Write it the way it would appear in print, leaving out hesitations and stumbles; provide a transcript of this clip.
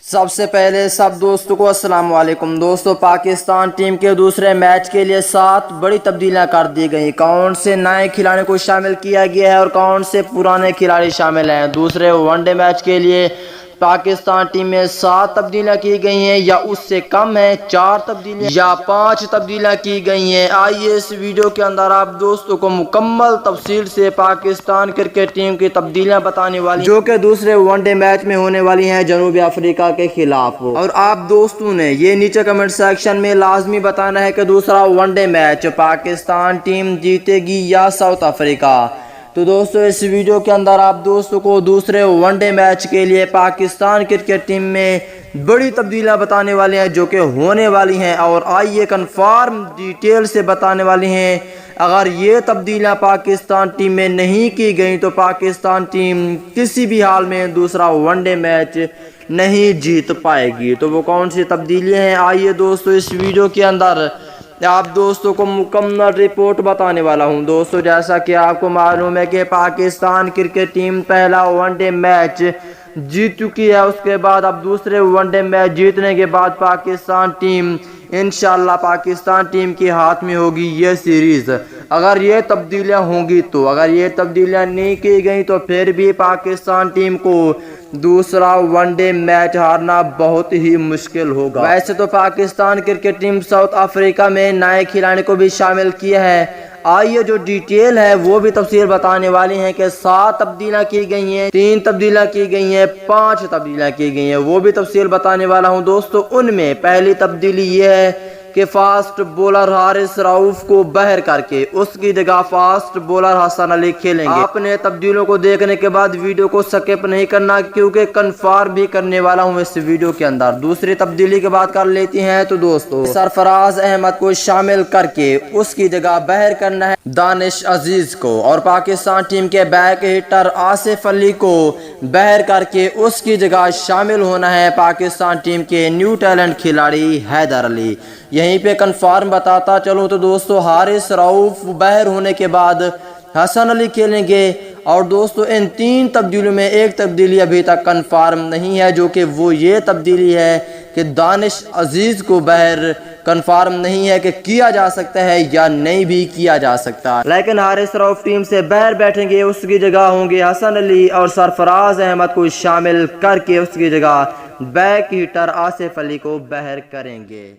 سب سے پہلے سب دوستوں کو السلام علیکم۔ دوستو، پاکستان ٹیم کے دوسرے میچ کے لیے 7 بڑی تبدیلیاں کر دی گئی۔ کون سے نئے کھلاڑیوں کو شامل کیا گیا ہے اور کون سے پرانے کھلاڑی شامل ہیں؟ دوسرے ون ڈے میچ کے لیے پاکستان ٹیم میں 7 تبدیلیاں کی گئی ہیں یا اس سے کم ہیں، 4 تبدیلیاں یا 5 تبدیلیاں کی گئی ہیں۔ آئیے اس ویڈیو کے اندر آپ دوستوں کو مکمل تفصیل سے پاکستان کرکٹ ٹیم کی تبدیلیاں بتانے والی جو کہ دوسرے ون ڈے میچ میں ہونے والی ہیں جنوبی افریقہ کے خلاف۔ اور آپ دوستوں نے یہ نیچے کمنٹ سیکشن میں لازمی بتانا ہے کہ دوسرا one day match Pakistan team جیتے گی یا ساؤتھ افریقہ۔ تو دوستو، اس ویڈیو کے اندر آپ دوستوں کو دوسرے ون ڈے میچ کے لیے پاکستان کرکٹ ٹیم میں بڑی تبدیلیاں بتانے والے ہیں جو کہ ہونے والی ہیں، اور آئیے کنفرم ڈیٹیل سے بتانے والی ہیں۔ اگر یہ تبدیلیاں پاکستان ٹیم میں نہیں کی گئیں تو پاکستان ٹیم کسی بھی حال میں دوسرا ون ڈے میچ نہیں جیت پائے گی۔ تو وہ کون سی تبدیلیاں ہیں؟ آئیے دوستو، اس ویڈیو کے اندر آپ دوستوں کو مکمل رپورٹ بتانے والا ہوں۔ دوستو، جیسا کہ آپ کو معلوم ہے کہ پاکستان کرکٹ ٹیم پہلا ون ڈے میچ جیت چکی ہے، اس کے بعد اب دوسرے ون ڈے میچ جیتنے کے بعد پاکستان ٹیم انشاءاللہ پاکستان ٹیم کے ہاتھ میں ہوگی یہ سیریز۔ اگر یہ تبدیلیاں ہوں گی تو، اگر یہ تبدیلیاں نہیں کی گئیں تو پھر بھی پاکستان ٹیم کو دوسرا ون ڈے میچ ہارنا بہت ہی مشکل ہوگا۔ ویسے تو Pakistan cricket team South Africa میں نئے کھلاڑی کو بھی شامل کیا ہے۔ آئیے جو ڈیٹیل ہے وہ بھی تفصیل بتانے والی ہیں کہ 7 تبدیلیاں کی گئی ہیں، 3 تبدیلیاں کی گئی ہیں، 5 تبدیلیاں کی گئی ہیں، وہ بھی تفصیل بتانے والا ہوں۔ دوستو، ان میں پہلی تبدیلی یہ ہے کہ فاسٹ بولر حارث رؤف کو باہر کر کے اس کی جگہ فاسٹ بولر حسن علی کھیلیں گے۔ آپ نے تبدیلیوں کو دیکھنے کے بعد ویڈیو کو سکپ نہیں کرنا کیونکہ کنفرم بھی کرنے والا ہوں اس ویڈیو کے اندر۔ دوسری تبدیلی کی بات کر لیتی ہیں تو دوستو، سرفراز احمد کو شامل کر کے اس کی جگہ باہر کرنا ہے دانش عزیز کو، اور پاکستان ٹیم کے بیک ہٹر آصف علی کو باہر کر کے اس کی جگہ شامل ہونا ہے پاکستان ٹیم کے نیو ٹیلنٹ کھلاڑی حیدر علی۔ یہیں پہ کنفرم بتاتا چلوں تو دوستو، حارث رؤف باہر ہونے کے بعد حسن علی کھیلیں گے، اور دوستو ان 3 تبدیلیوں میں ایک تبدیلی ابھی تک کنفرم نہیں ہے جو کہ وہ یہ تبدیلی ہے کہ دانش عزیز کو باہر کنفرم نہیں ہے کہ کیا جا سکتا ہے یا نہیں بھی کیا جا سکتا، لیکن حارث رؤف ٹیم سے باہر بیٹھیں گے، اس کی جگہ ہوں گے حسن علی، اور سرفراز احمد کو شامل کر کے اس کی جگہ بیک ہٹر آصف علی کو باہر کریں گے۔